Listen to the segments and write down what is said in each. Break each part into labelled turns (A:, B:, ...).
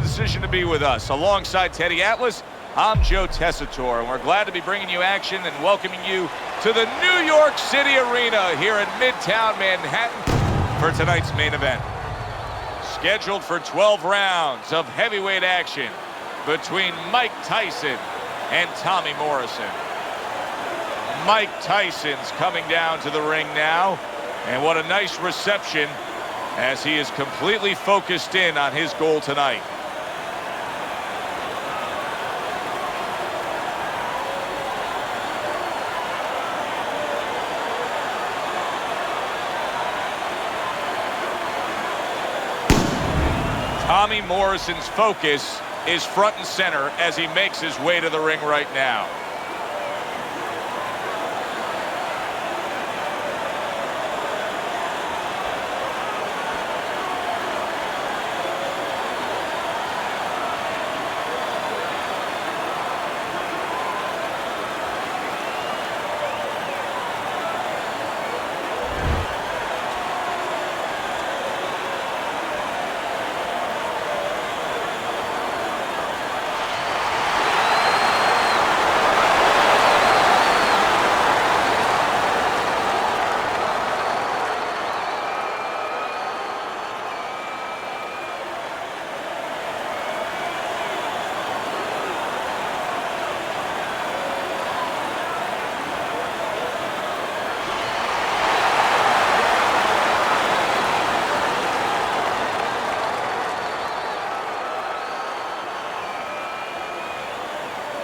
A: decision to be with us. Alongside Teddy Atlas, I'm Joe Tessitore, and we're glad to be bringing you action and welcoming you to the New York City Arena here in Midtown Manhattan for tonight's main event. Scheduled for 12 rounds of heavyweight action between Mike Tyson and Tommy Morrison. Mike Tyson's coming down to the ring now, and what a nice reception as he is completely focused in on his goal tonight. Tommy Morrison's focus is front and center as he makes his way to the ring right now.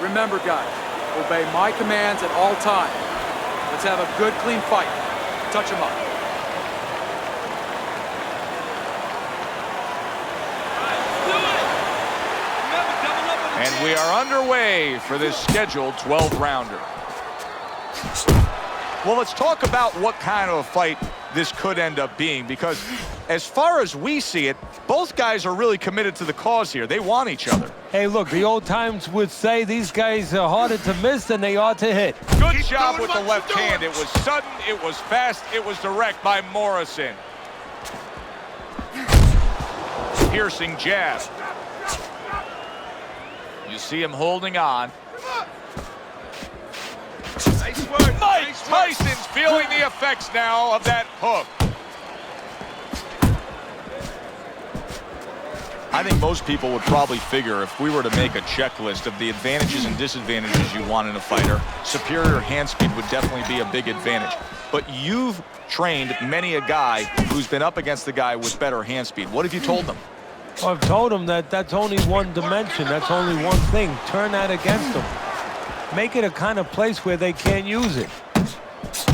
B: Remember, guys, obey my commands at all times. Let's have a good, clean fight. Touch him up.
A: And we are underway for this scheduled 12-rounder. Well, let's talk about what kind of a fight this could end up being, because as far as we see it, both guys are really committed to the cause here. They want each other.
C: Hey, look, the old times would say these guys are harder to miss than they are to hit.
A: Good job with the left hand. It was sudden, it was fast, it was direct by Morrison. Piercing jab. You see him holding on. Mike Tyson's feeling the effects now of that hook. I think most people would probably figure if we were to make a checklist of the advantages and disadvantages you want in a fighter, superior hand speed would definitely be a big advantage. But you've trained many a guy who's been up against the guy with better hand speed. What have you told them?
C: Well, I've told them that that's only one dimension. That's only one thing. Turn that against them. Make it a kind of place where they can't use it.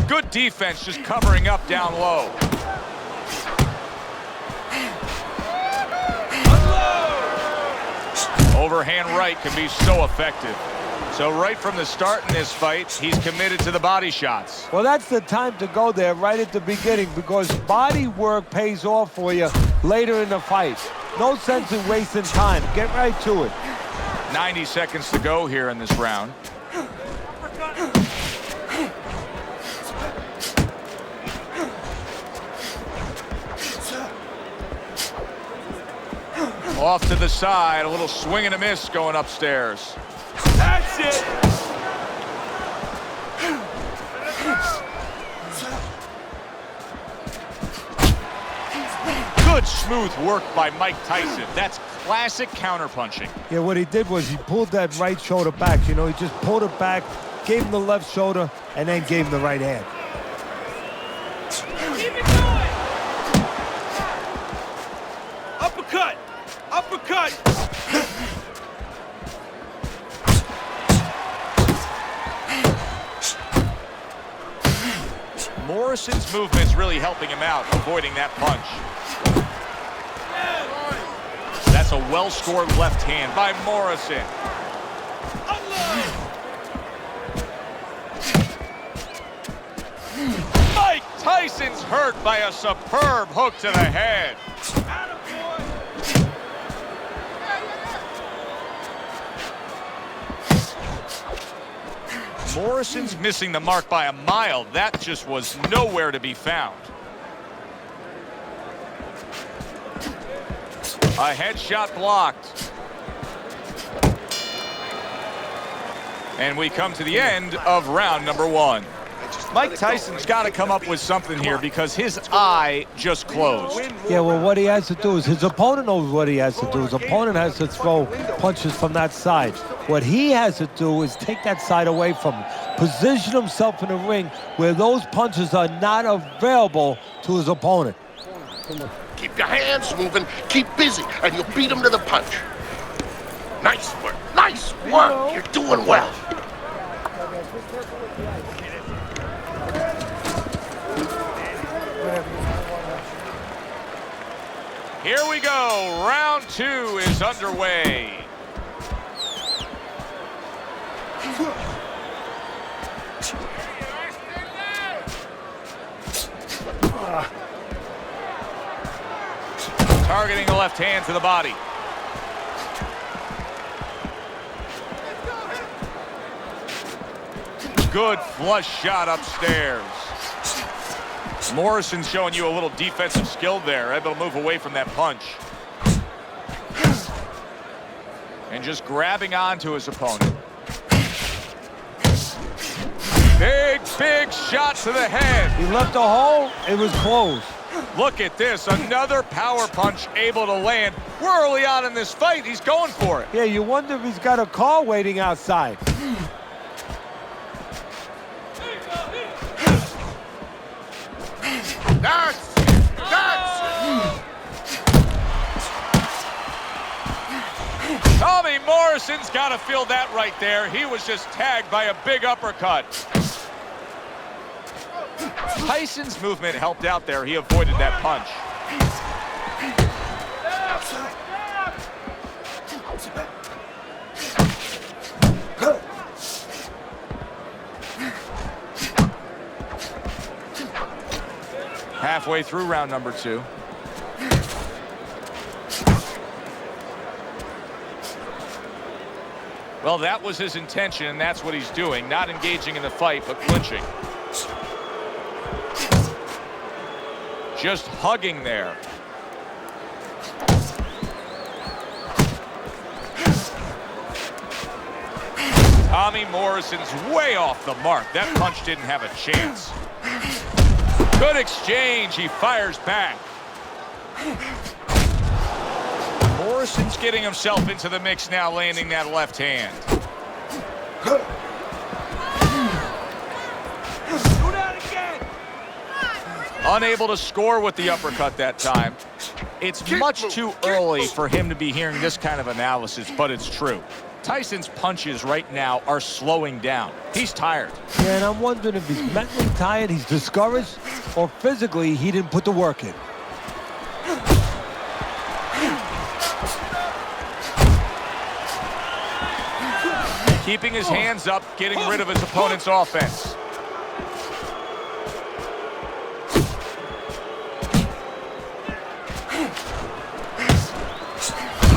A: Good defense, just covering up down low. Overhand right can be so effective. So right from the start in this fight, he's committed to the body shots.
C: Well, that's the time to go there right at the beginning, because body work pays off for you later in the fight. No sense in wasting time. Get right to it.
A: 90 seconds to go here in this round. Off to the side, a little swing and a miss going upstairs.
B: That's it!
A: Good smooth work by Mike Tyson. That's classic counterpunching.
C: Yeah, what he did was he pulled that right shoulder back. You know, he just pulled it back, gave him the left shoulder, and then gave him the right hand.
B: Keep it going! Uppercut! Uppercut!
A: Morrison's movement's really helping him out, avoiding that punch. That's a well-scored left hand by Morrison. Mike Tyson's hurt by a superb hook to the head. Morrison's missing the mark by a mile. That just was nowhere to be found. A headshot blocked. And we come to the end of round number 1. Mike Tyson's got to come up with something here because his eye just closed.
C: Yeah, well, what he has to do is his opponent knows what he has to do. His opponent has to throw punches from that side. What he has to do is take that side away from him, position himself in the ring where those punches are not available to his opponent.
D: Keep your hands moving, keep busy, and you'll beat him to the punch. Nice work, nice work. You're doing well.
A: Here we go. Round 2 is underway. Targeting the left hand to the body. Good flush shot upstairs. Morrison's showing you a little defensive skill there, able to move away from that punch. And just grabbing onto his opponent. Big shot to the head.
C: He left a hole, it was closed.
A: Look at this, another power punch able to land. We're early on in this fight, he's going for it.
C: Yeah, you wonder if he's got a car waiting outside.
D: That's
A: Tommy Morrison's got to feel that right there. He was just tagged by a big uppercut. Tyson's movement helped out there. He avoided that punch. Halfway through round number 2. Well, that was his intention, and that's what he's doing. Not engaging in the fight, but clinching. Just hugging there. Tommy Morrison's way off the mark. That punch didn't have a chance. Good exchange. He fires back. Morrison's getting himself into the mix now, landing that left hand. Unable to score with the uppercut that time. It's much too early for him to be hearing this kind of analysis, but it's true. Tyson's punches right now are slowing down. He's tired.
C: Yeah, and I'm wondering if he's mentally tired, he's discouraged, or physically he didn't put the work in.
A: Keeping his hands up, getting rid of his opponent's offense.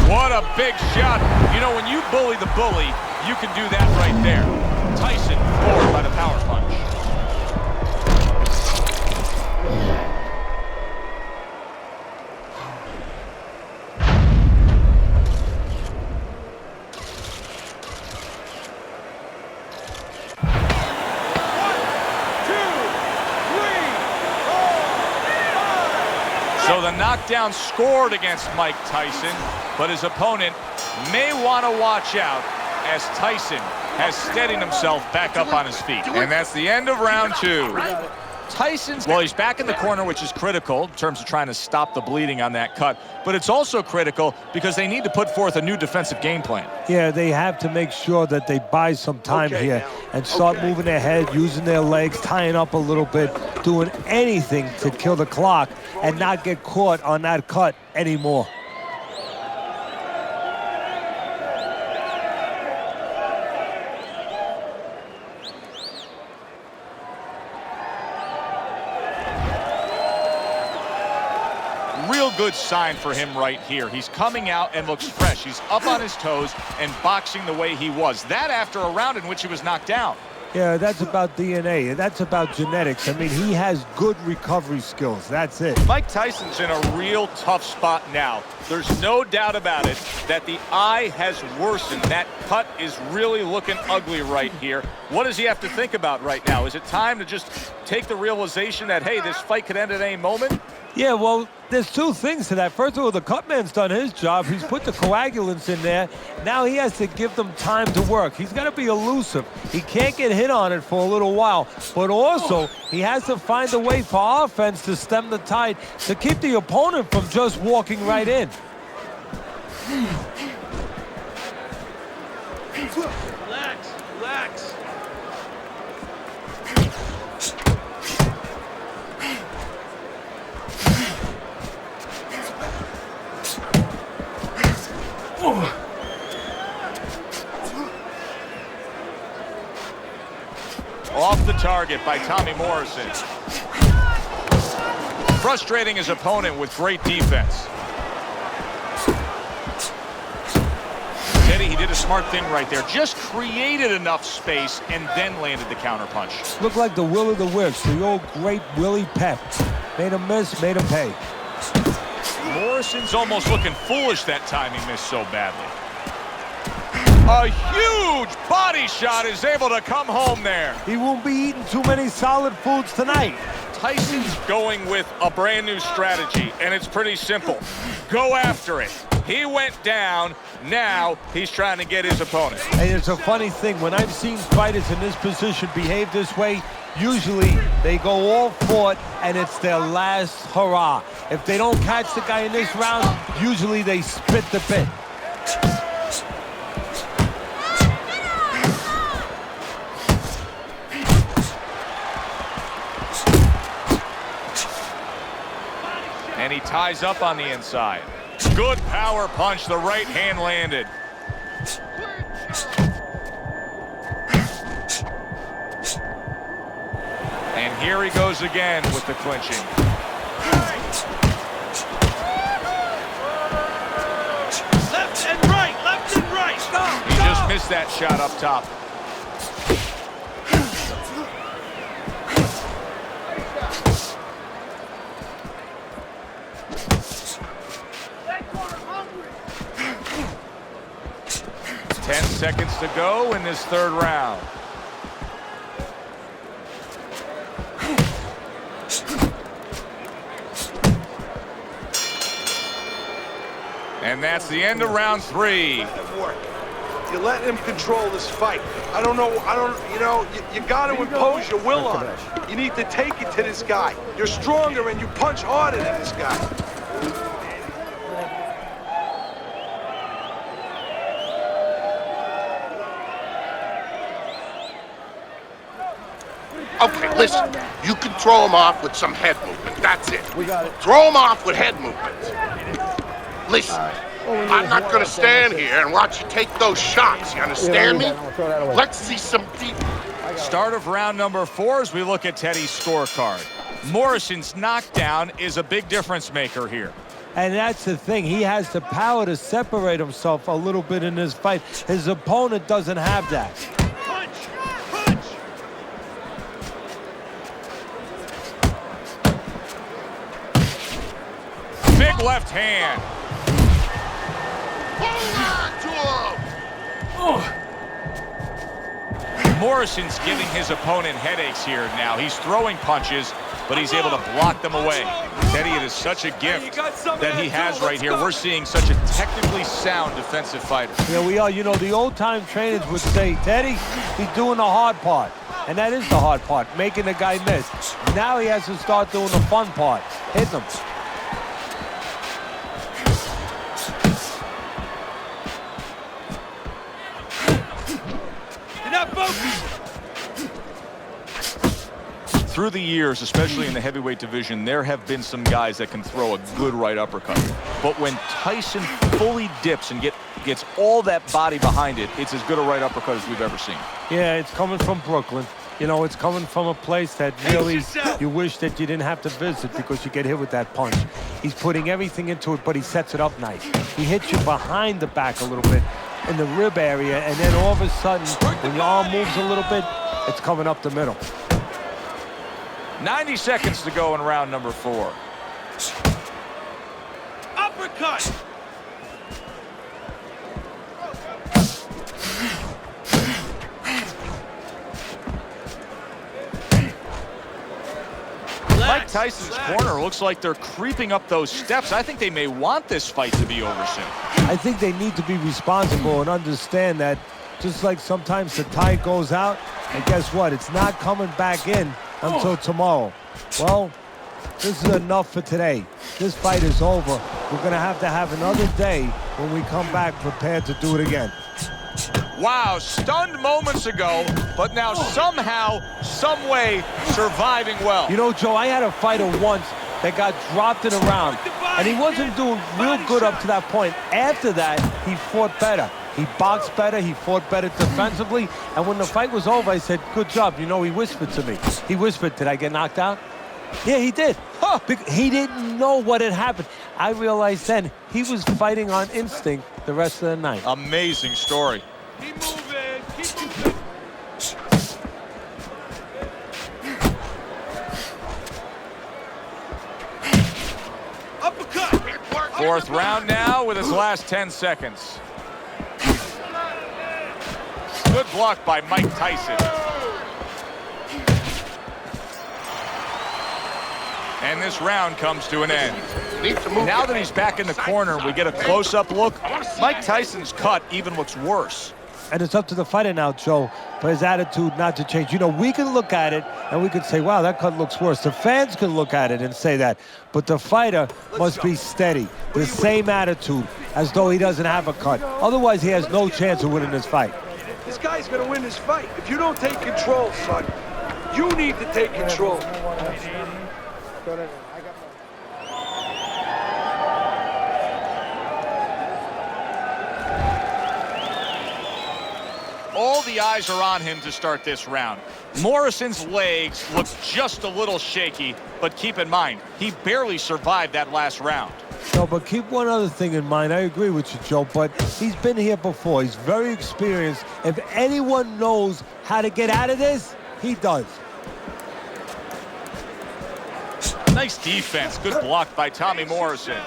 A: What a big shot. You know, when you bully the bully, you can do that right there. Tyson forward by the power punch. So the knockdown scored against Mike Tyson, but his opponent may want to watch out as Tyson has steadied himself back up on his feet. And that's the end of round 2. Tyson's, well, he's back in the corner, which is critical in terms of trying to stop the bleeding on that cut. But it's also critical because they need to put forth a new defensive game plan.
C: Yeah, they have to make sure that they buy some time here and start moving their head, using their legs, tying up a little bit, doing anything to kill the clock and not get caught on that cut anymore.
A: Real good sign for him right here. He's coming out and looks fresh. He's up on his toes and boxing the way he was. That after a round in which he was knocked down.
C: Yeah, that's about DNA. That's about genetics. I mean, he has good recovery skills. That's it.
A: Mike Tyson's in a real tough spot now. There's no doubt about it that the eye has worsened. That cut is really looking ugly right here. What does he have to think about right now? Is it time to just take the realization that, hey, this fight could end at any moment?
C: Yeah, well, there's two things to that. First of all, the cutman's done his job. He's put the coagulants in there. Now he has to give them time to work. He's got to be elusive. He can't get hit on it for a little while. But also, he has to find a way for offense to stem the tide, to keep the opponent from just walking right in.
A: Relax, relax. Off the target by Tommy Morrison. Frustrating his opponent with great defense. Teddy, he did a smart thing right there. Just created enough space and then landed the counter punch.
C: Looked like the will of the wisps, the old great Willie Pep. Made him miss, made him pay.
A: Morrison's almost looking foolish that time he missed so badly. A huge body shot is able to come home there.
C: He won't be eating too many solid foods tonight.
A: Tyson's going with a brand new strategy, and it's pretty simple. Go after it. He went down. Now he's trying to get his opponent.
C: And it's a funny thing. When I've seen fighters in this position behave this way, usually they go all for it, and it's their last hurrah. If they don't catch the guy in this round, usually they spit the bit.
A: And he ties up on the inside. Good power punch. The right hand landed. And here he goes again with the clinching.
E: Left and right, left and right.
A: He just missed that shot up top. Seconds to go in this third round. And that's the end of round 3.
E: You let him control this fight. You got to impose your will on him. You need to take it to this guy. You're stronger and you punch harder than this guy.
D: Okay, listen. You can throw him off with some head movement. That's it.
C: We got it.
D: Throw him off with head movement. Listen, I'm not going to stand here and watch you take those shots. You understand me? Let's see some deep.
A: Start of round number 4 as we look at Teddy's scorecard. Morrison's knockdown is a big difference maker here.
C: And that's the thing. He has the power to separate himself a little bit in this fight. His opponent doesn't have that.
E: Punch! Punch!
A: Big left hand.
D: Hold on to him!
A: Morrison's giving his opponent headaches here now. He's throwing punches, but he's able to block them away. Teddy, it is such a gift that he has right here. We're seeing such a technically sound defensive fighter.
C: Yeah, we are. You know, the old-time trainers would say, Teddy, he's doing the hard part. And that is the hard part, making the guy miss. Now he has to start doing the fun part, hitting him.
A: Through the years, especially in the heavyweight division, there have been some guys that can throw a good right uppercut. But when Tyson fully dips and gets all that body behind it, it's as good a right uppercut as we've ever seen.
C: Yeah, it's coming from Brooklyn. You know, it's coming from a place that really you wish that you didn't have to visit because you get hit with that punch. He's putting everything into it, but he sets it up nice. He hits you behind the back a little bit, in the rib area, and then all of a sudden, when your arm moves a little bit, it's coming up the middle.
A: 90 seconds to go in round number 4.
E: Uppercut!
A: Mike Tyson's corner looks like they're creeping up those steps. I think they may want this fight to be over soon.
C: I think they need to be responsible and understand that just like sometimes the tide goes out, and guess what? It's not coming back in until tomorrow. Well, this is enough for today. This fight is over. We're going to have another day when we come back prepared to do it again.
A: Wow, stunned moments ago, but now somehow, some way, surviving well.
C: You know, Joe, I had a fighter once that got dropped in a round, and he wasn't doing real good up to that point. After that, he fought better. He boxed better, he fought better defensively, and when the fight was over, I said, good job. You know, he whispered to me. He whispered, did I get knocked out? Yeah, he did. Huh. He didn't know what had happened. I realized then he was fighting on instinct the rest of the night.
A: Amazing story.
E: Keep moving, keep moving. Uppercut!
A: Fourth round now with his last 10 seconds. Good block by Mike Tyson. And this round comes to an end. Now that he's back in the corner, we get a close-up look. Mike Tyson's cut even looks worse.
C: And it's up to the fighter now, Joe, for his attitude not to change. You know, we can look at it and we can say, wow, that cut looks worse. The fans can look at it and say that. But the fighter must be steady, the same attitude, as though he doesn't have a cut. Otherwise, he has no chance of winning this fight.
E: This guy's gonna win this fight. If you don't take control, son, you need to take control.
A: All the eyes are on him to start this round. Morrison's legs look just a little shaky, but keep in mind, he barely survived that last round.
C: No, but keep one other thing in mind. I agree with you, Joe, but he's been here before. He's very experienced. If anyone knows how to get out of this, he does.
A: Nice defense. Good block by Tommy Morrison.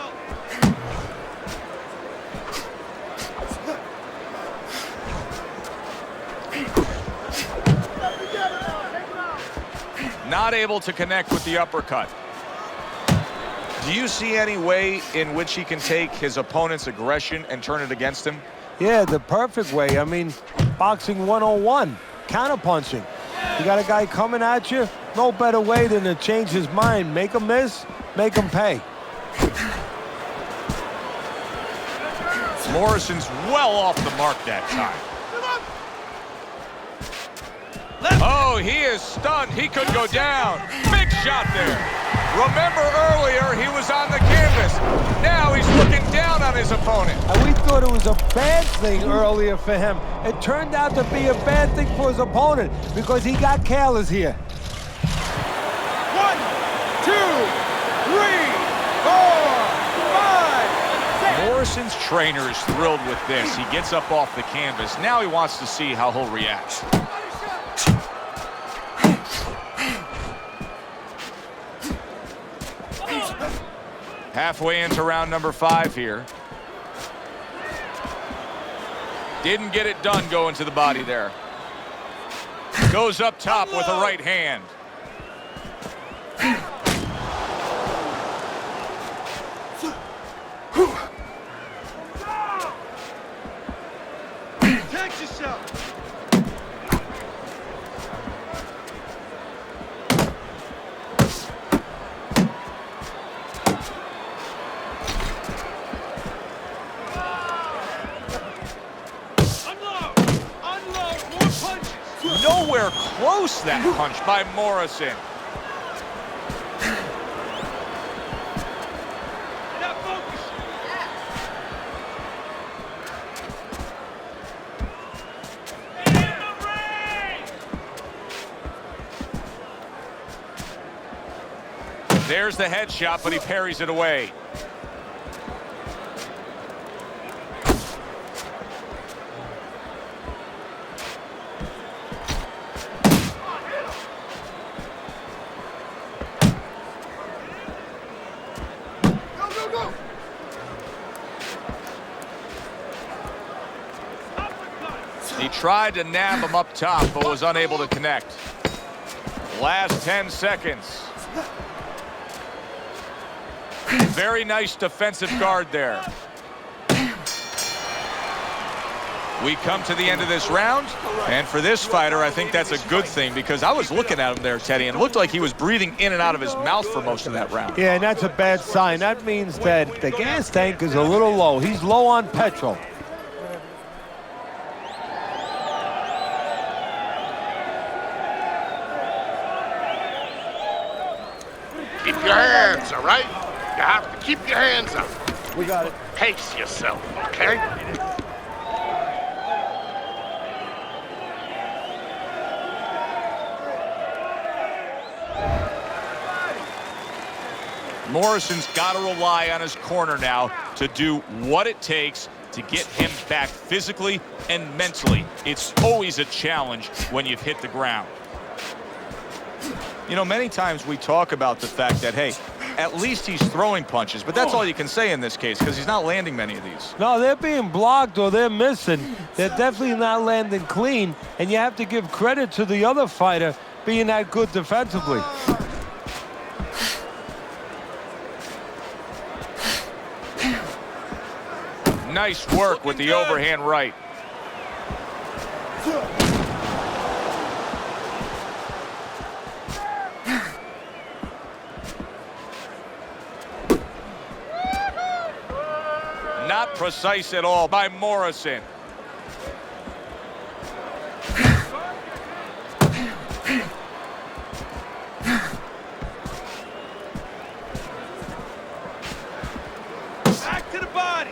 A: Not able to connect with the uppercut. Do you see any way in which he can take his opponent's aggression and turn it against him?
C: Yeah, the perfect way. I mean, boxing 101, counterpunching. You got a guy coming at you, no better way than to change his mind. Make him miss, make him pay.
A: Morrison's well off the mark that time. Oh, he is stunned. He could go down. Big shot there. Remember earlier, he was on the canvas. Now he's looking down on his opponent.
C: And we thought it was a bad thing earlier for him. It turned out to be a bad thing for his opponent because he got careless here. 1,
B: 2, 3, 4, 5, 6.
A: Morrison's trainer is thrilled with this. He gets up off the canvas. Now he wants to see how he'll react. Halfway into round number 5 here. Didn't get it done going to the body there. Goes up top with a right hand.
E: Protect yourself.
A: Nowhere close, that punch by Morrison. There's the headshot, but he parries it away. He tried to nab him up top, but was unable to connect. Last 10 seconds. Very nice defensive guard there. We come to the end of this round, and for this fighter, I think that's a good thing, because I was looking at him there, Teddy, and it looked like he was breathing in and out of his mouth for most of that round.
C: Yeah, and that's a bad sign. That means that the gas tank is a little low. He's low on petrol.
D: Keep your hands, all right? You have to keep your hands up.
B: We got it.
D: Pace yourself, okay?
A: Morrison's got to rely on his corner now to do what it takes to get him back physically and mentally. It's always a challenge when you've hit the ground. You know, many times we talk about the fact that, hey, at least he's throwing punches, but that's all you can say in this case, because he's not landing many of these.
C: No, they're being blocked or they're missing. They're definitely not landing clean, and you have to give credit to the other fighter being that good defensively.
A: Nice work with the overhand right. Not precise at all by Morrison.
E: Back to the body.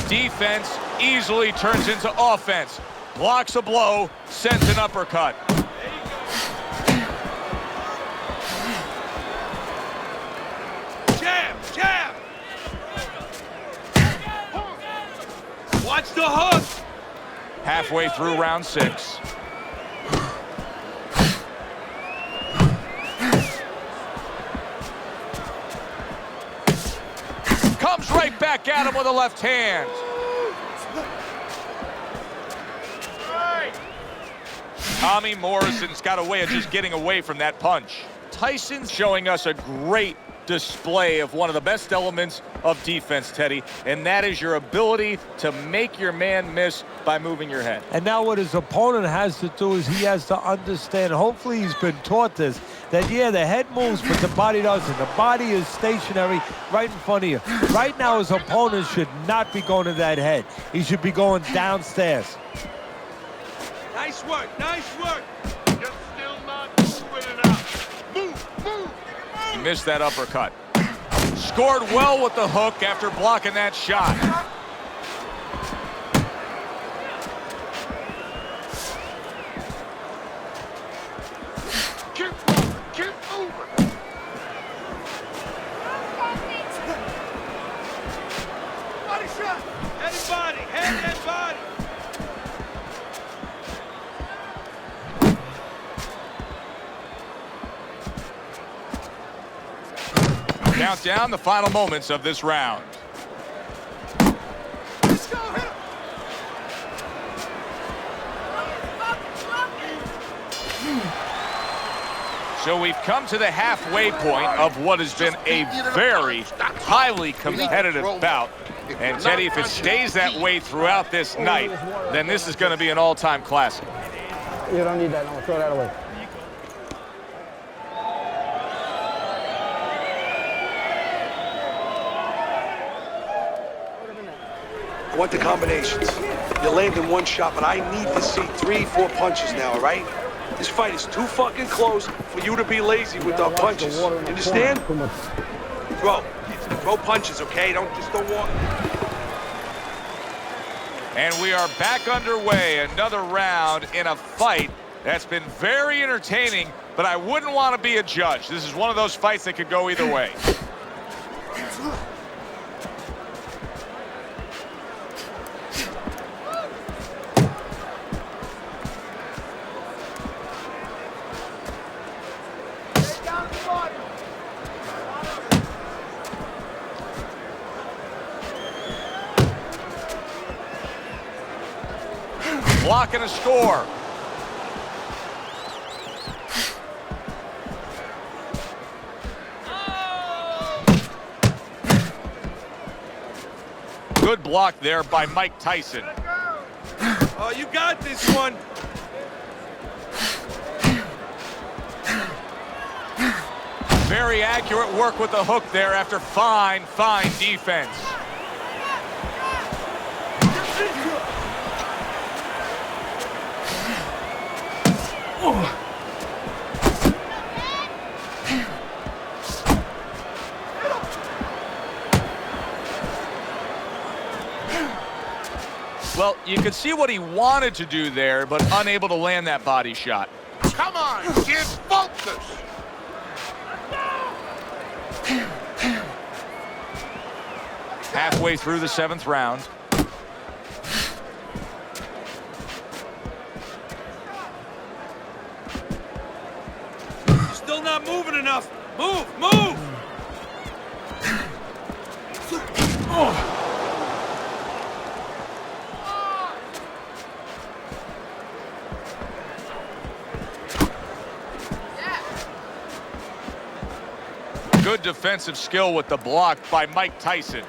A: Defense easily turns into offense. Blocks a blow, sends an uppercut.
E: Jab, jab. Watch the hook.
A: Halfway through round 6. Comes right back at him with a left hand. Tommy Morrison's got a way of just getting away from that punch. Tyson's showing us a great display of one of the best elements of defense, Teddy, and that is your ability to make your man miss by moving your head.
C: And now what his opponent has to do is he has to understand, hopefully he's been taught this, that yeah, the head moves, but the body doesn't. The body is stationary right in front of you. Right now, his opponent should not be going to that head. He should be going downstairs.
E: Nice work, nice work.
D: You're still not moving enough. Move.
A: He missed that uppercut. Scored well with the hook after blocking that shot.
D: Keep moving.
E: Body shot. Head and body, head and body.
A: Count down the final moments of this round.
E: Let's go, hit him.
A: So we've come to the halfway point of what has been a very highly competitive bout. And Teddy, if it stays that way throughout this night, then this is going to be an all-time classic.
F: You don't need that. No, throw that away.
E: I want the combinations. You're landing one shot, but I need to see 3, 4 punches now, all right? This fight is too fucking close for you to be lazy with the punches. You understand? Throw punches, okay? Don't walk.
A: And we are back underway. Another round in a fight that's been very entertaining, but I wouldn't want to be a judge. This is one of those fights that could go either way. block and a score. Good block there by Mike Tyson.
E: Oh, you got this one.
A: Very accurate work with the hook there after fine defense. Well, you could see what he wanted to do there, but unable to land that body shot.
D: Come on, kid, focus.
A: Halfway through the 7th round.
E: Still not moving enough. Move!
A: Good defensive skill with the block by Mike Tyson.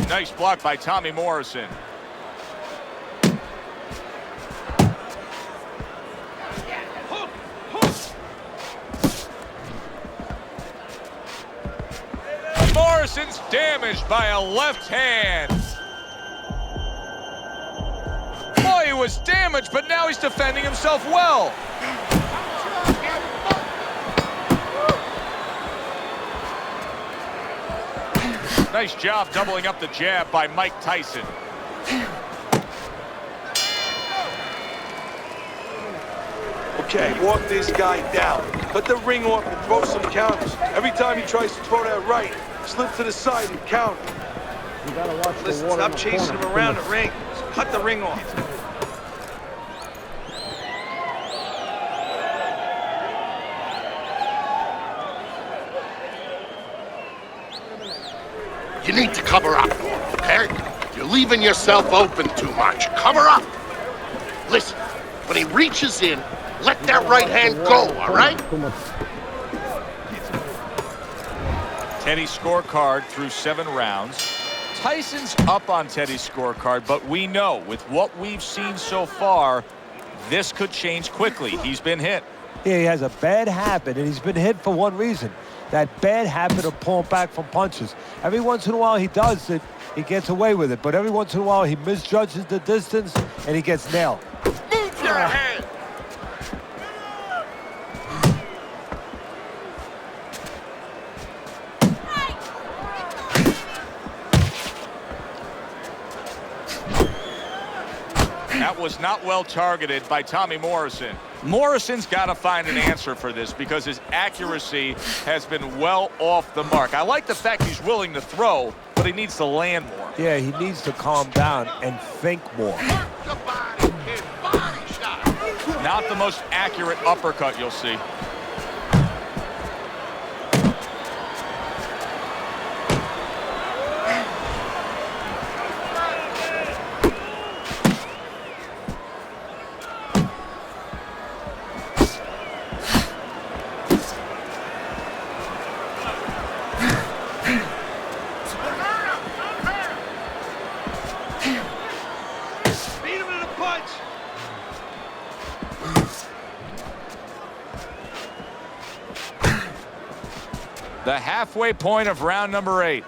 A: Nice block by Tommy Morrison. Morrison's damaged by a left hand. Boy, he was damaged, but now he's defending himself well. Nice job doubling up the jab by Mike Tyson.
E: Okay, walk this guy down. Cut the ring off and throw some counters. Every time he tries to throw that right, slip to the side and counter.
F: You gotta watch the
E: Listen,
F: water in
E: stop
F: the
E: chasing
F: corner.
E: him around the ring. Just cut the ring off.
D: You need to cover up, okay? You're leaving yourself open too much. Cover up. Listen, when he reaches in, let that right hand go, all right?
A: Teddy's scorecard through 7 rounds. Tyson's up on Teddy's scorecard, but we know with what we've seen so far, this could change quickly. He's been hit.
C: Yeah, he has a bad habit, and he's been hit for one reason. That bad habit of pulling back from punches. Every once in a while he does it, he gets away with it, but every once in a while he misjudges the distance and he gets nailed.
D: Move your head.
A: That was not well targeted by Tommy Morrison. Morrison's got to find an answer for this because his accuracy has been well off the mark. I like the fact he's willing to throw, but he needs to land more.
C: Yeah, he needs to calm down and think more.
D: The body, kid, body shot.
A: Not the most accurate uppercut you'll see. The halfway point of round number 8.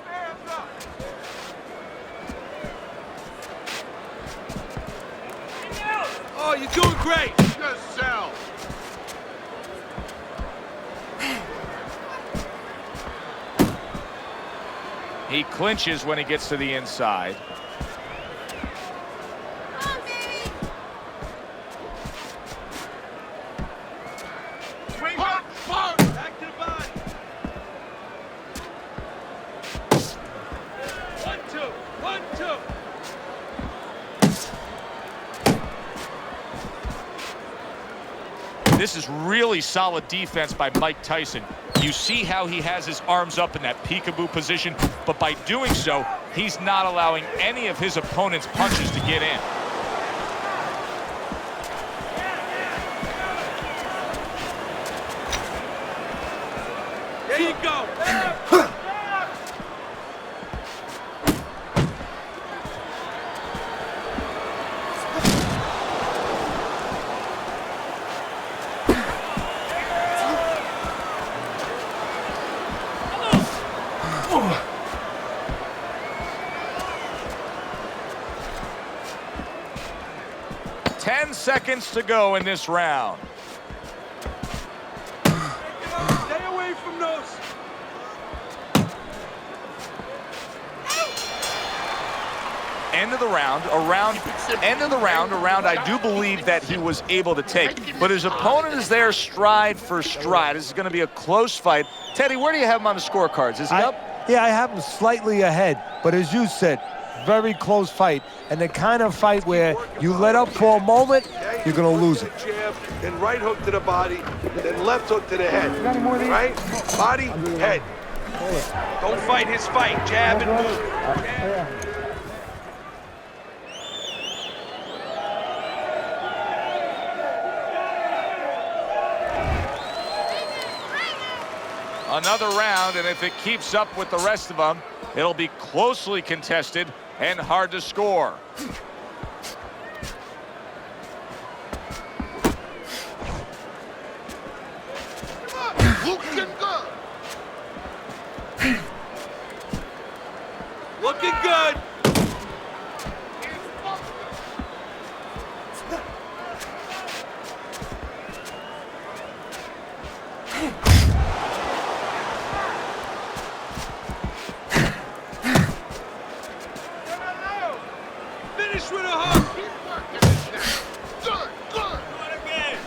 E: Oh, you're doing great.
D: Good sell.
A: He clinches when he gets to the inside. This is really solid defense by Mike Tyson. You see how he has his arms up in that peekaboo position, but by doing so, he's not allowing any of his opponent's punches to get in.
E: There you go.
A: 10 seconds to go in this round.
E: Stay away from those.
A: End of the round, a round I do believe that he was able to take. But his opponent is there stride for stride. This is going to be a close fight. Teddy, where do you have him on the scorecards? Is he up?
C: Yeah, I have him slightly ahead. But as you said, very close fight. And the kind of fight where you let up for a moment, you're going to lose it.
E: Jab, then right hook to the body, then left hook to the head. Right? Body, head. Don't fight his fight. Jab and move.
A: Another round, and if it keeps up with the rest of them, it'll be closely contested and hard to score.
D: Looking good.
E: Looking good. Finish with a hook.
D: Good, good.
E: Again.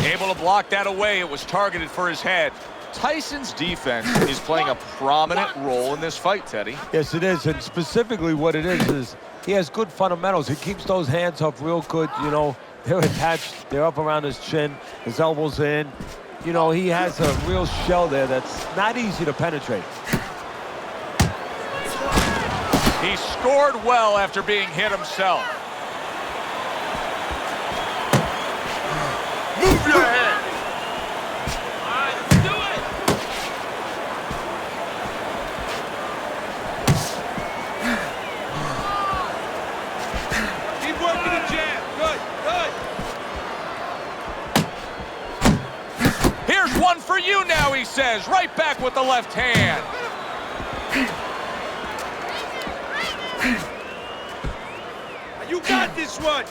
A: Able to block that away. It was targeted for his head. Tyson's defense is playing a prominent role in this fight, Teddy.
C: Yes, it is. And specifically what it is he has good fundamentals. He keeps those hands up real good. You know, they're attached. They're up around his chin. His elbows in. You know, he has a real shell there that's not easy to penetrate.
A: He scored well after being hit himself.
D: Move your head.
E: Keep working the jab. Good, good.
A: Here's one for you now, he says. Right back with the left hand.
E: You got this one.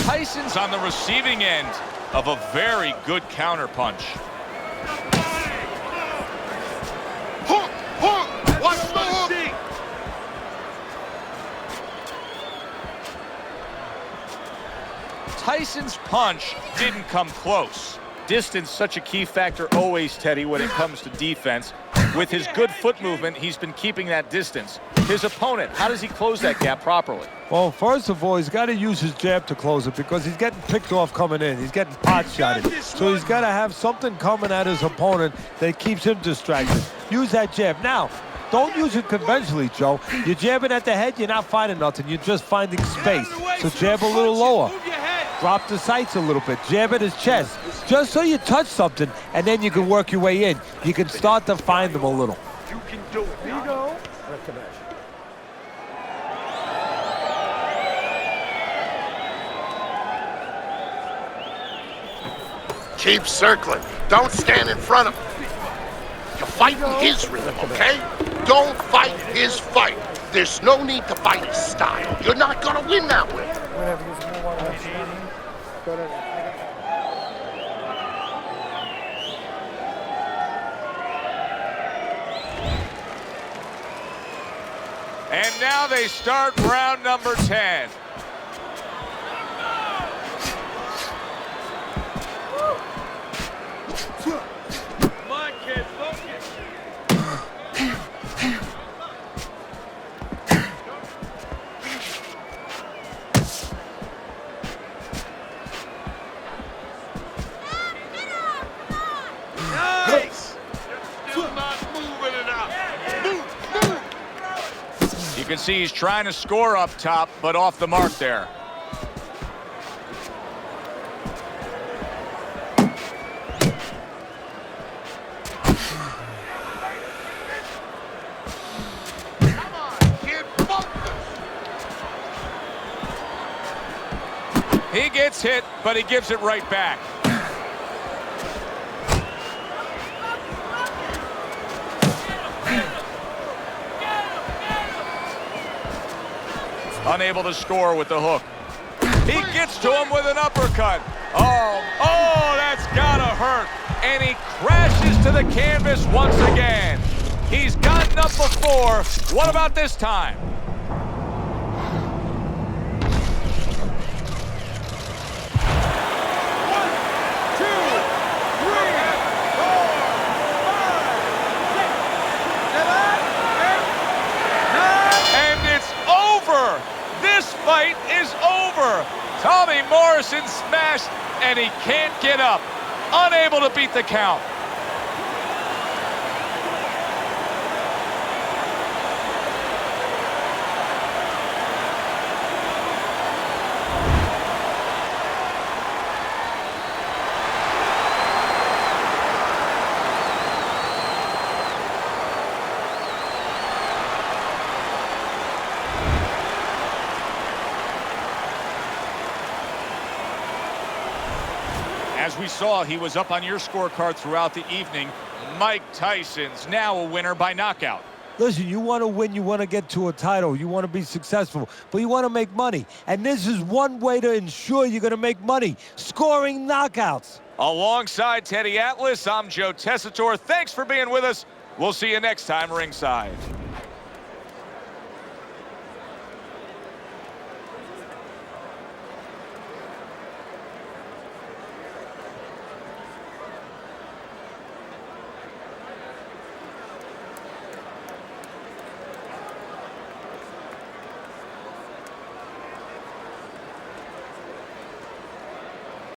A: Tyson's on the receiving end of a very good counterpunch.
D: Hook, hook. Watch the hook.
A: Tyson's punch didn't come close. Distance, such a key factor always, Teddy, when it comes to defense. With his good foot movement, he's been keeping that distance. His opponent, how does he close that gap properly?
C: Well, first of all, he's got to use his jab to close it because he's getting picked off coming in. He's getting pot shotted. So he's got to have something coming at his opponent that keeps him distracted. Use that jab. Now, don't use it conventionally, Joe. You're jabbing at the head, you're not finding nothing. You're just finding space. So jab a little lower. Drop the sights a little bit. Jab at his chest. Just so you touch something, and then you can work your way in. You can start to find them a little.
E: You can do it.
F: Here you go.
D: Keep circling. Don't stand in front of him. You're fighting his rhythm, okay? Don't fight his fight. There's no need to fight his style. You're not gonna win that way.
A: And now they start round number 10.
E: Come on, kid, focus. Nice! You're still not moving enough. Move!
A: You can see he's trying to score up top, but off the mark there.
D: Come on, kid, focus!
A: He gets hit, but he gives it right back. Unable to score with the hook. He gets to him with an uppercut. Oh, that's gotta hurt. And he crashes to the canvas once again. He's gotten up before. What about this time? This fight is over. Tommy Morrison smashed, and he can't get up. Unable to beat the count. As we saw, he was up on your scorecard throughout the evening. Mike Tyson's now a winner by knockout.
C: Listen, you want to win, you want to get to a title, you want to be successful, but you want to make money. And this is one way to ensure you're going to make money, scoring knockouts.
A: Alongside Teddy Atlas, I'm Joe Tessitore. Thanks for being with us. We'll see you next time ringside.